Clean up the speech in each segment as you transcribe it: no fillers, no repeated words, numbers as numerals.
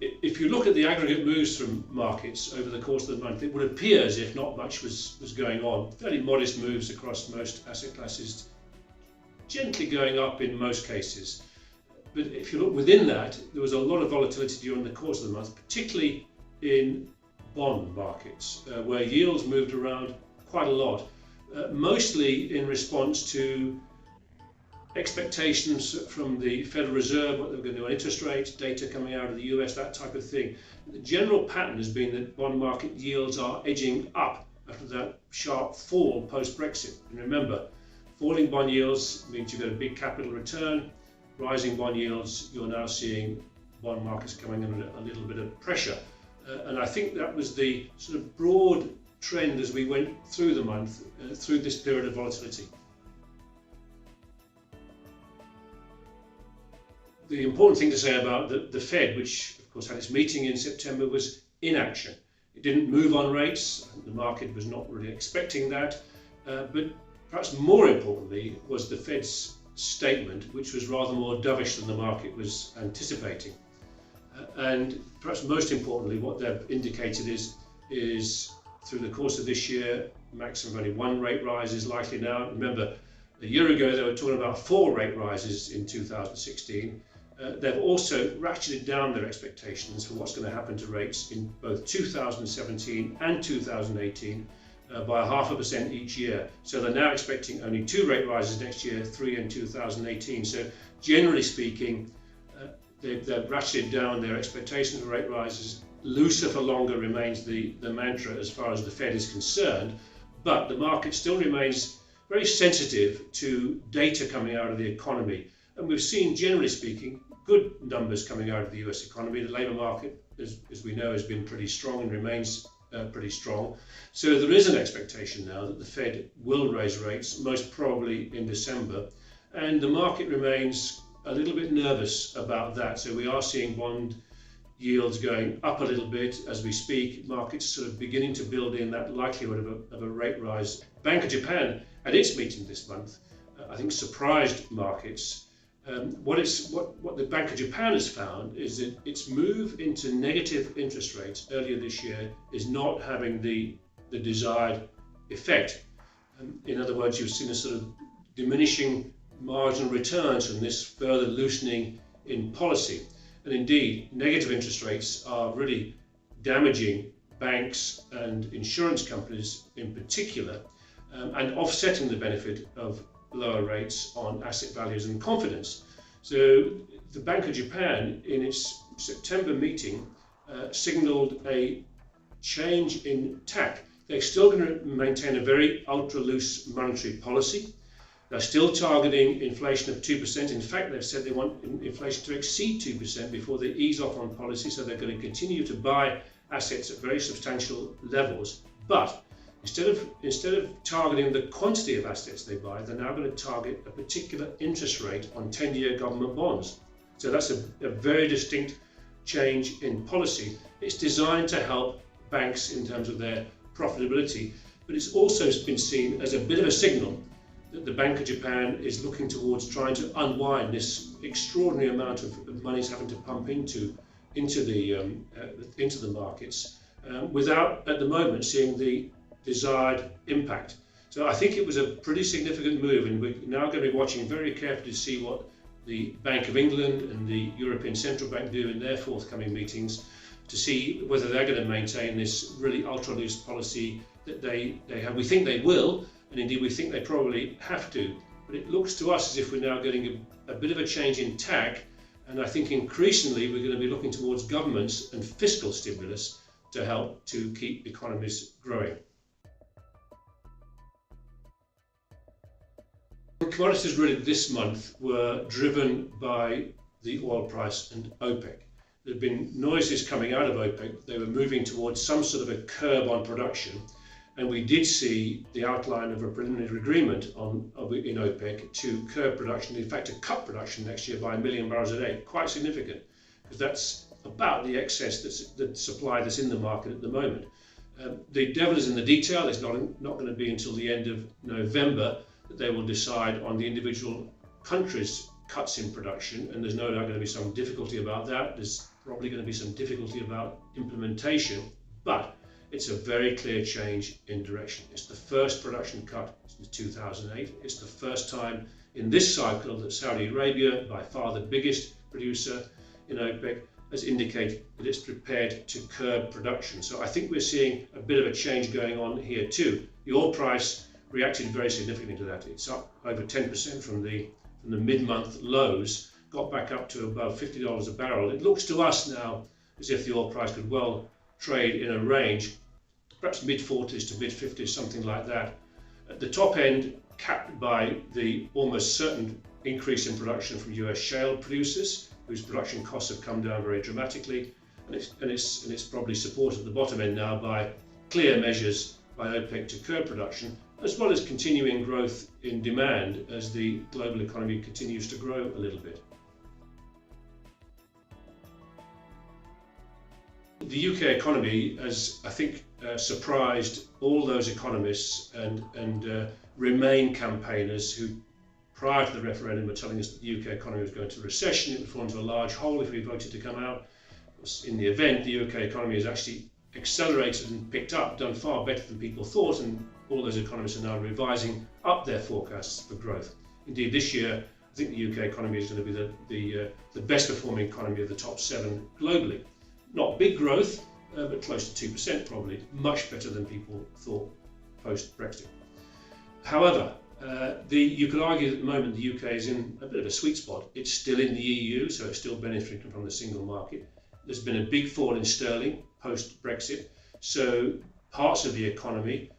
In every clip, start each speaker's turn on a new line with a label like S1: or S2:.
S1: if you look at the aggregate moves from markets over the course of the month, it would appear as if not much was going on. Fairly modest moves across most asset classes, gently going up in most cases. But if you look within that, there was a lot of volatility during the course of the month, particularly in bond markets, where yields moved around quite a lot, mostly in response to expectations from the Federal Reserve, what they were going to do on interest rates, data coming out of the US, that type of thing. The general pattern has been that bond market yields are edging up after that sharp fall post-Brexit. And remember, falling bond yields means you've got a big capital return. Rising bond yields, you're now seeing bond markets coming under a little bit of pressure. And I think that was the sort of broad trend as we went through the month, through this period of volatility. The important thing to say about the Fed, which of course had its meeting in September, was inaction. It didn't move on rates. The market was not really expecting that. But perhaps more importantly was the Fed's statement, which was rather more dovish than the market was anticipating. And perhaps most importantly, what they've indicated is through the course of this year, maximum of only one rate rise is likely now. Remember, a year ago they were talking about 4 rate rises in 2016. They've also ratcheted down their expectations for what's going to happen to rates in both 2017 and 2018 by 0.5% each year. So they're now expecting only 2 rate rises next year, 3 in 2018. So generally speaking, they've ratcheted down their expectations for rate rises. Looser for longer remains the mantra as far as the Fed is concerned, but the market still remains very sensitive to data coming out of the economy. And we've seen, generally speaking, good numbers coming out of the US economy. The labour market, as we know, has been pretty strong and remains pretty strong. So there is an expectation now that the Fed will raise rates, most probably in December. And the market remains a little bit nervous about that. So we are seeing bond yields going up a little bit as we speak. Markets sort of beginning to build in that likelihood of a rate rise. Bank of Japan, at its meeting this month, I think surprised markets. What the Bank of Japan has found is that its move into negative interest rates earlier this year is not having the desired effect. In other words, you've seen a sort of diminishing marginal returns from this further loosening in policy. And indeed, negative interest rates are really damaging banks and insurance companies in particular, and offsetting the benefit of lower rates on asset values and confidence. So the Bank of Japan, in its September meeting, signalled a change in tack. They're still going to maintain a very ultra-loose monetary policy. They're still targeting inflation of 2%. In fact, they've said they want inflation to exceed 2% before they ease off on policy, so they're going to continue to buy assets at very substantial levels. But instead of targeting the quantity of assets they buy, they're now going to target a particular interest rate on 10-year government bonds. So that's a very distinct change in policy. It's designed to help banks in terms of their profitability, but it's also been seen as a bit of a signal that the Bank of Japan is looking towards trying to unwind this extraordinary amount of money it's having to pump into the markets without, at the moment, seeing the desired impact. So I think it was a pretty significant move, and we're now going to be watching very carefully to see what the Bank of England and the European Central Bank do in their forthcoming meetings to see whether they're going to maintain this really ultra-loose policy that they have. We think they will, and indeed we think they probably have to, but it looks to us as if we're now getting a bit of a change in tack, and I think increasingly we're going to be looking towards governments and fiscal stimulus to help to keep economies growing. Commodities really this month were driven by the oil price and OPEC. There had been noises coming out of OPEC. They were moving towards some sort of a curb on production, and we did see the outline of a preliminary agreement in OPEC to curb production, in fact to cut production next year by 1 million barrels a day. Quite significant, because that's about the excess the supply that's in the market at the moment. The devil is in the detail. It's not going to be until the end of November that they will decide on the individual countries' cuts in production, and there's no doubt going to be some difficulty about that. There's probably going to be some difficulty about implementation, but it's a very clear change in direction. It's the first production cut since 2008. It's the first time in this cycle that Saudi Arabia, by far the biggest producer in OPEC, has indicated that it's prepared to curb production. So I think we're seeing a bit of a change going on here too. The oil price reacted very significantly to that. It's up over 10% from the mid-month lows, got back up to above $50 a barrel. It looks to us now as if the oil price could well trade in a range, perhaps mid-40s to mid-50s, something like that. At the top end, capped by the almost certain increase in production from US shale producers, whose production costs have come down very dramatically, and it's probably supported at the bottom end now by clear measures by OPEC to curb production, as well as continuing growth in demand as the global economy continues to grow a little bit. The UK economy has, I think, surprised all those economists and Remain campaigners who, prior to the referendum, were telling us that the UK economy was going into recession, it would fall into a large hole if we voted to come out. In the event, the UK economy has actually accelerated and picked up, done far better than people thought, and all those economists are now revising up their forecasts for growth. Indeed, this year, I think the UK economy is going to be the best performing economy of the top 7 globally. Not big growth, but close to 2% probably, much better than people thought post-Brexit. However, you could argue that at the moment the UK is in a bit of a sweet spot. It's still in the EU, so it's still benefiting from the single market. There's been a big fall in sterling post-Brexit, so parts of the economy,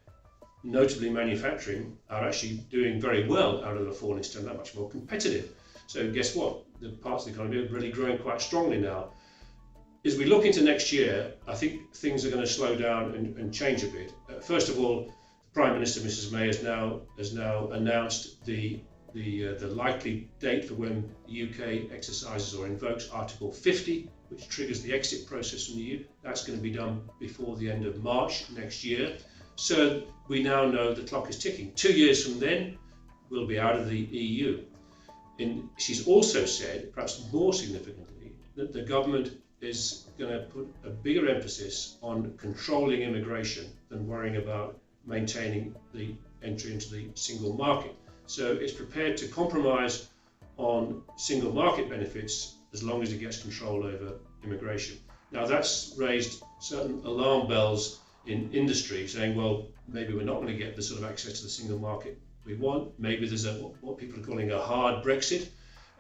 S1: notably manufacturing, are actually doing very well out of the fall in sterling. They're much more competitive. So guess what? The parts of the economy are really growing quite strongly now. As we look into next year, I think things are going to slow down and change a bit. First of all, Prime Minister Mrs May has now announced the likely date for when the UK exercises or invokes Article 50, which triggers the exit process from the EU. That's going to be done before the end of March next year. So we now know the clock is ticking. 2 years from then, we'll be out of the EU. And she's also said, perhaps more significantly, that the government is going to put a bigger emphasis on controlling immigration than worrying about maintaining the entry into the single market. So it's prepared to compromise on single market benefits as long as it gets control over immigration. Now that's raised certain alarm bells in industry saying, well, maybe we're not going to get the sort of access to the single market we want. Maybe there's what people are calling a hard Brexit.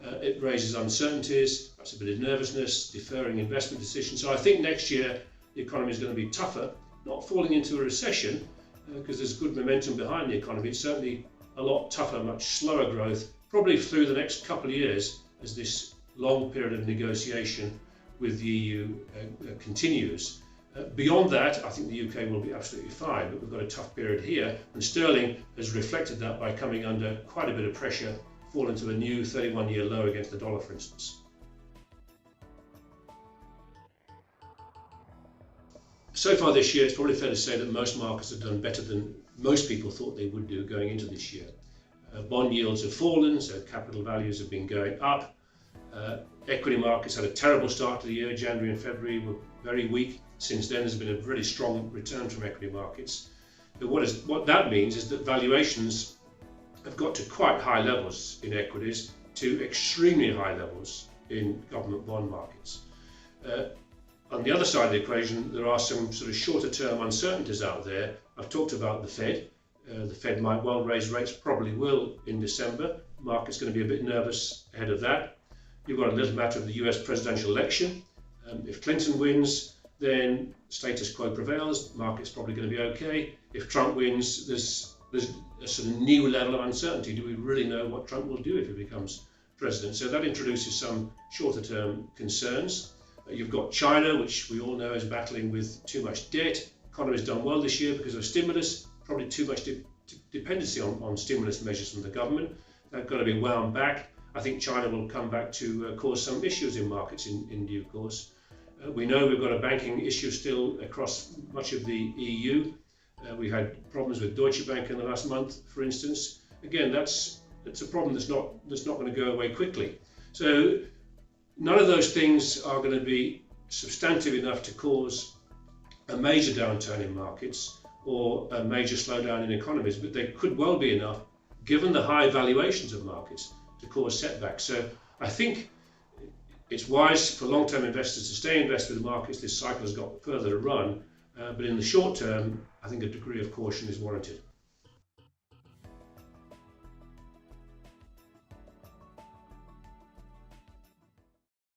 S1: It raises uncertainties, perhaps a bit of nervousness, deferring investment decisions. So I think next year the economy is going to be tougher, not falling into a recession, because there's good momentum behind the economy. It's certainly a lot tougher, much slower growth, probably through the next couple of years as this long period of negotiation with the EU continues. Beyond that, I think the UK will be absolutely fine, but we've got a tough period here, and sterling has reflected that by coming under quite a bit of pressure, fallen to a new 31-year low against the dollar, for instance. So far this year, it's probably fair to say that most markets have done better than most people thought they would do going into this year. Bond yields have fallen, so capital values have been going up. Equity markets had a terrible start to the year. January and February were very weak. Since then, there's been a really strong return from equity markets. But what that means is that valuations have got to quite high levels in equities to extremely high levels in government bond markets. On the other side of the equation, there are some sort of shorter term uncertainties out there. I've talked about the Fed. The Fed might well raise rates, probably will in December. The market's going to be a bit nervous ahead of that. You've got a little matter of the US presidential election. If Clinton wins, then status quo prevails. The market's probably going to be okay. If Trump wins, there's a sort of new level of uncertainty. Do we really know what Trump will do if he becomes president? So that introduces some shorter term concerns. You've got China, which we all know is battling with too much debt. Economy's done well this year because of stimulus, probably too much dependency on stimulus measures from the government. That's got to be wound back. I think China will come back to cause some issues in markets in due course. We know we've got a banking issue still across much of the EU. We had problems with Deutsche Bank in the last month, for instance. Again, that's it's a problem that's not going to go away quickly. So none of those things are going to be substantive enough to cause a major downturn in markets or a major slowdown in economies, but they could well be enough, given the high valuations of markets, to cause setbacks. So I think it's wise for long-term investors to stay invested in the markets. This cycle has got further to run, but in the short term, I think a degree of caution is warranted.